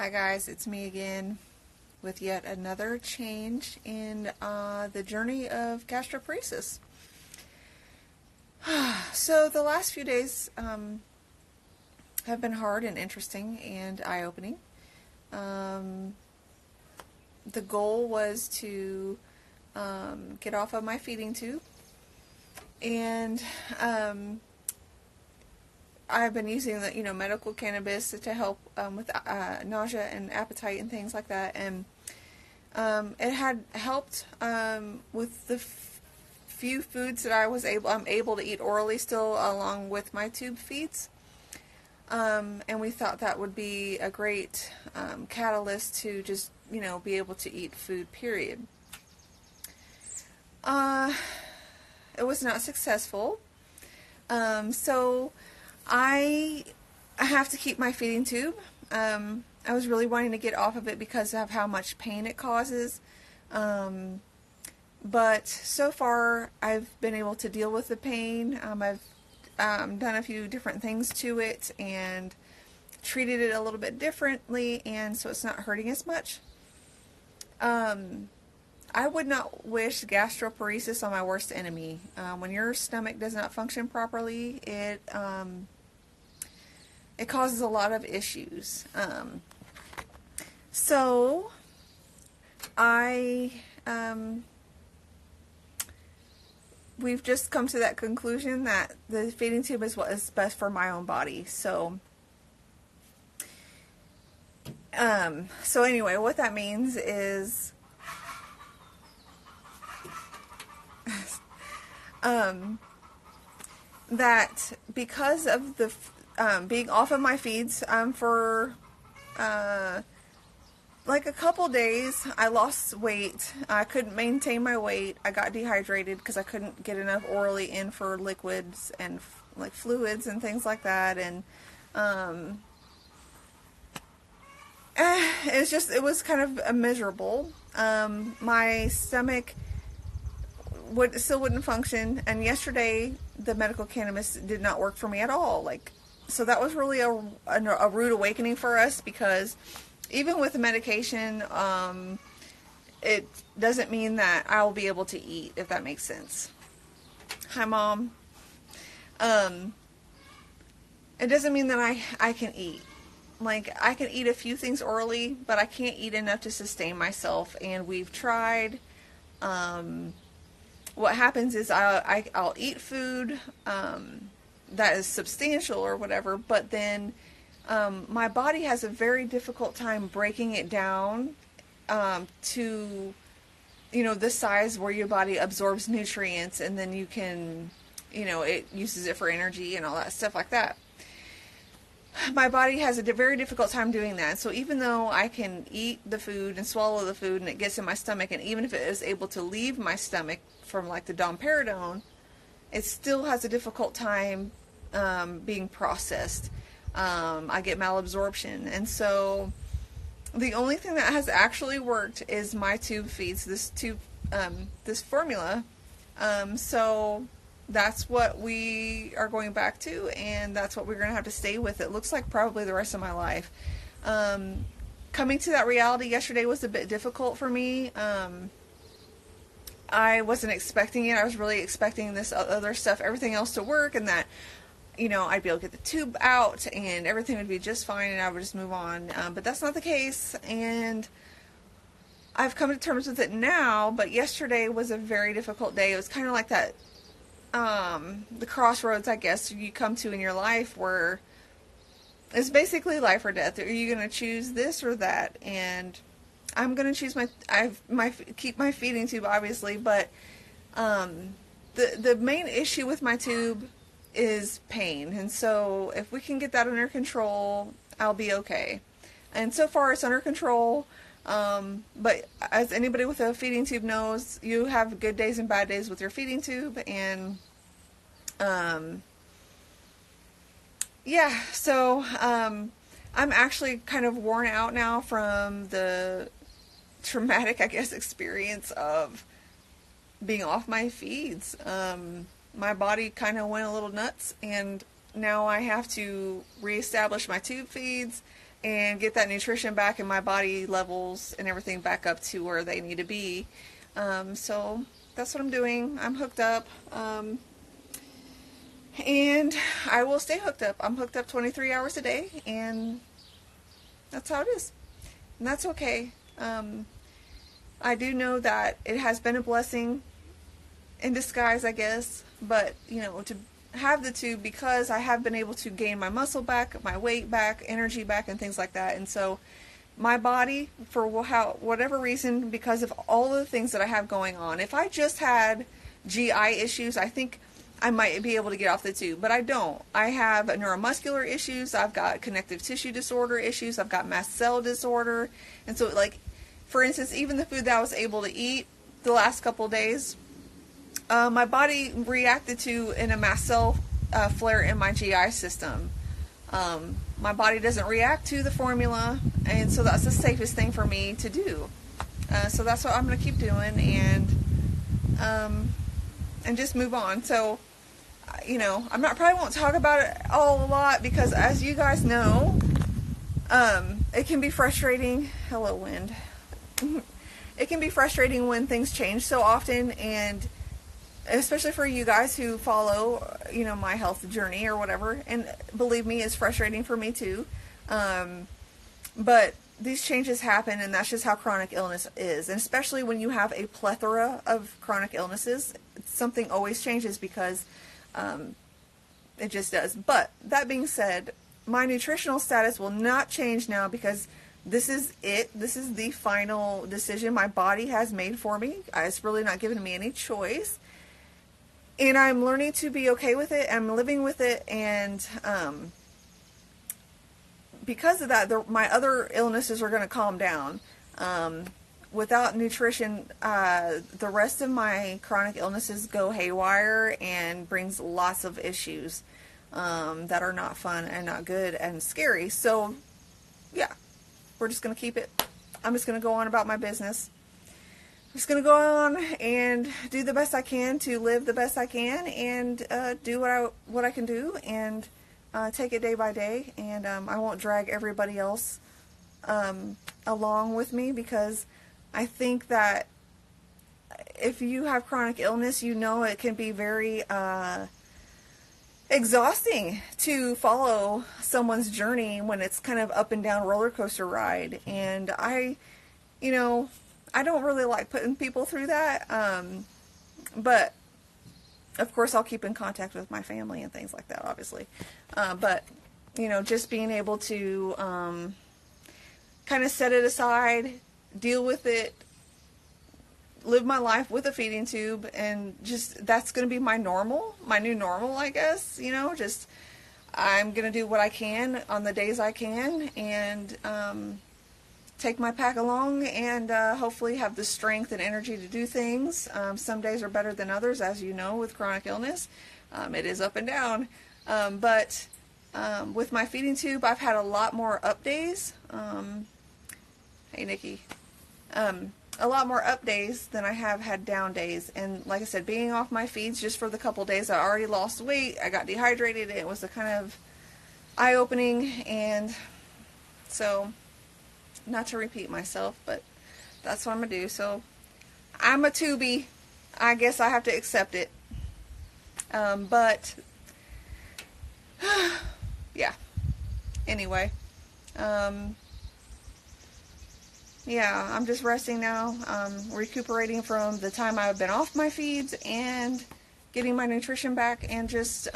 Hi guys, it's me again with yet another change in the journey of gastroparesis. So the last few days have been hard and interesting and eye-opening. The goal was to get off of my feeding tube, and I've been using the medical cannabis to help with nausea and appetite and things like that, and it had helped with the few foods that I'm able to eat orally still, along with my tube feeds. And we thought that would be a great catalyst to just be able to eat food, period. It was not successful, so I have to keep my feeding tube. I was really wanting to get off of it because of how much pain it causes. But so far I've been able to deal with the pain. I've done a few different things to it and treated it a little bit differently, and so it's not hurting as much. I would not wish gastroparesis on my worst enemy. When your stomach does not function properly, it causes a lot of issues. So we've just come to that conclusion that the feeding tube is what is best for my own body. So anyway, what that means is that because of the being off of my feeds for like a couple days, I lost weight. I couldn't maintain my weight. I got dehydrated because I couldn't get enough orally in for liquids and like fluids and things like that, and it was kind of miserable. My stomach still wouldn't function, and yesterday the medical cannabis did not work for me at all. So that was really a rude awakening for us, because even with the medication, it doesn't mean that I will be able to eat, if that makes sense. Hi, Mom. It doesn't mean that I can eat. I can eat a few things orally, but I can't eat enough to sustain myself, and we've tried. What happens is I'll eat food that is substantial or whatever, but then my body has a very difficult time breaking it down to the size where your body absorbs nutrients, and then you can it uses it for energy and all that stuff like that. My body has a very difficult time doing that. So even though I can eat the food and swallow the food and it gets in my stomach, and even if it is able to leave my stomach from the domperidone, it still has a difficult time being processed. I get malabsorption, and so the only thing that has actually worked is my tube feeds, this formula. So that's what we are going back to, and that's what we're going to have to stay with. It looks like probably the rest of my life. Coming to that reality yesterday was a bit difficult for me. I wasn't expecting it. I was really expecting this other stuff, everything else to work, and that I'd be able to get the tube out and everything would be just fine and I would just move on. But that's not the case, and I've come to terms with it now. But yesterday was a very difficult day. It was kind of like that, the crossroads, I guess, you come to in your life, where it's basically life or death. Are you going to choose this or that? And I'm going to choose keep my feeding tube, obviously, but the main issue with my tube is pain, and so if we can get that under control, I'll be okay. And so far it's under control, but as anybody with a feeding tube knows, you have good days and bad days with your feeding tube, and yeah, so I'm actually kind of worn out now from the traumatic, I guess, experience of being off my feeds. My body kind of went a little nuts, and now I have to reestablish my tube feeds and get that nutrition back and my body levels and everything back up to where they need to be. So that's what I'm doing. I'm hooked up. And I will stay hooked up. I'm hooked up 23 hours a day, and that's how it is. And that's okay. I do know that it has been a blessing in disguise, I guess, but, you know, to have the two, because I have been able to gain my muscle back, my weight back, energy back, and things like that. And so my body, for whatever reason, because of all the things that I have going on, if I just had GI issues, I think I might be able to get off the tube, but I don't. I have neuromuscular issues, I've got connective tissue disorder issues, I've got mast cell disorder, and so, like, for instance, even the food that I was able to eat the last couple of days, my body reacted to in a mast cell flare in my GI system. My body doesn't react to the formula, and so that's the safest thing for me to do. So that's what I'm going to keep doing, and just move on. So, you know, probably won't talk about it all a lot, because as you guys know, it can be frustrating. Hello, wind. It can be frustrating when things change so often, and especially for you guys who follow, you know, my health journey or whatever, and believe me, it's frustrating for me too. But these changes happen, and that's just how chronic illness is. And especially when you have a plethora of chronic illnesses, something always changes, because it just does. But that being said, my nutritional status will not change now, because this is it. This is the final decision my body has made for me. It's really not giving me any choice. And I'm learning to be okay with it. I'm living with it. And because of that, my other illnesses are going to calm down. Without nutrition, the rest of my chronic illnesses go haywire and brings lots of issues that are not fun and not good and scary. So, yeah, we're just going to keep it. I'm just going to go on about my business. I'm just going to go on and do the best I can to live the best I can, and do what I can do, and take it day by day. And I won't drag everybody else along with me, because I think that if you have chronic illness, you know it can be very exhausting to follow someone's journey when it's kind of up and down roller coaster ride. And you know, I don't really like putting people through that, but of course I'll keep in contact with my family and things like that, obviously. But, you know, just being able to kind of set it aside, deal with it, live my life with a feeding tube, and just, that's going to be my new normal, I guess. You know, just, I'm going to do what I can on the days I can, and take my pack along, and hopefully have the strength and energy to do things. Some days are better than others, as you know, with chronic illness. It is up and down. But with my feeding tube, I've had a lot more up days. Hey, Nikki. A lot more up days than I have had down days. And like I said, being off my feeds just for the couple days, I already lost weight. I got dehydrated. It was a kind of eye-opening, and so, not to repeat myself, but that's what I'm going to do. So, I'm a tubie. I guess I have to accept it. But, yeah. Anyway. Yeah, I'm just resting now. Recuperating from the time I've been off my feeds, and getting my nutrition back, and just,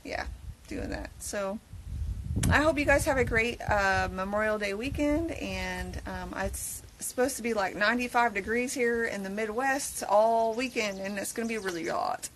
yeah, doing that. So, I hope you guys have a great Memorial Day weekend, and it's supposed to be like 95 degrees here in the Midwest all weekend, and it's going to be really hot.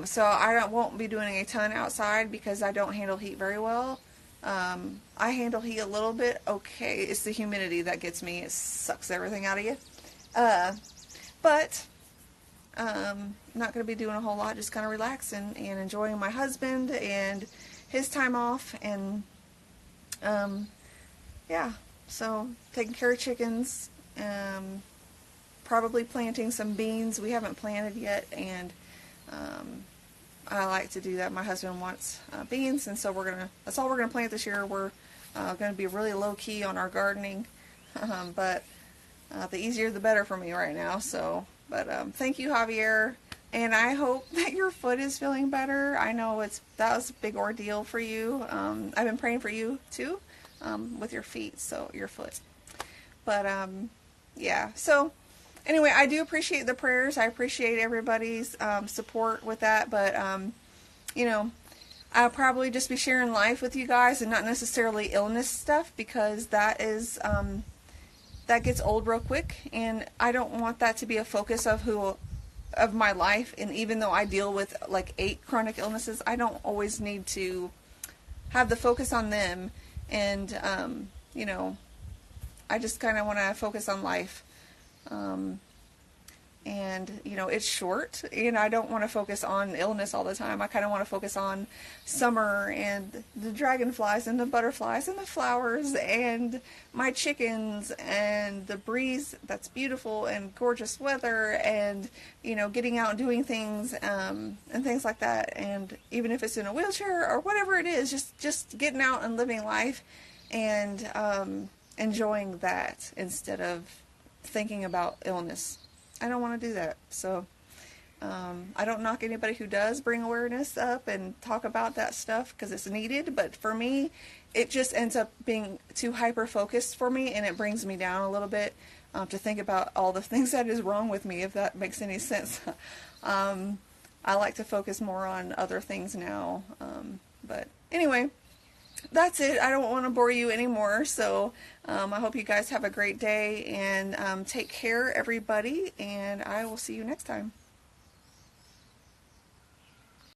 So I won't be doing a ton outside, because I don't handle heat very well. I handle heat a little bit okay. It's the humidity that gets me. It sucks everything out of you. But not going to be doing a whole lot, just kind of relaxing and enjoying my husband and his time off, and yeah, so taking care of chickens, probably planting some beans. We haven't planted yet, and I like to do that. My husband wants beans, and so that's all we're gonna plant this year. We're gonna be really low key on our gardening, but the easier the better for me right now. So, but thank you, Javier, and I hope that your foot is feeling better. I know that was a big ordeal for you. I've been praying for you too, with your feet, so your foot. But yeah, so anyway, I do appreciate the prayers. I appreciate everybody's support with that, but you know, I'll probably just be sharing life with you guys and not necessarily illness stuff, because that gets old real quick, and I don't want that to be a focus of my life. And even though I deal with like 8 chronic illnesses, I don't always need to have the focus on them. And you know, I just kind of want to focus on life. And you know, it's short, and I don't want to focus on illness all the time. I kind of want to focus on summer and the dragonflies and the butterflies and the flowers and my chickens and the breeze that's beautiful and gorgeous weather, and you know, getting out and doing things and things like that. And even if it's in a wheelchair or whatever it is, just getting out and living life and enjoying that instead of thinking about illness. I don't want to do that. So I don't knock anybody who does bring awareness up and talk about that stuff, because it's needed. But for me, it just ends up being too hyper focused for me, and it brings me down a little bit to think about all the things that is wrong with me, if that makes any sense. I like to focus more on other things now. But anyway, that's it. I don't want to bore you anymore. So I hope you guys have a great day, and take care, everybody, and I will see you next time.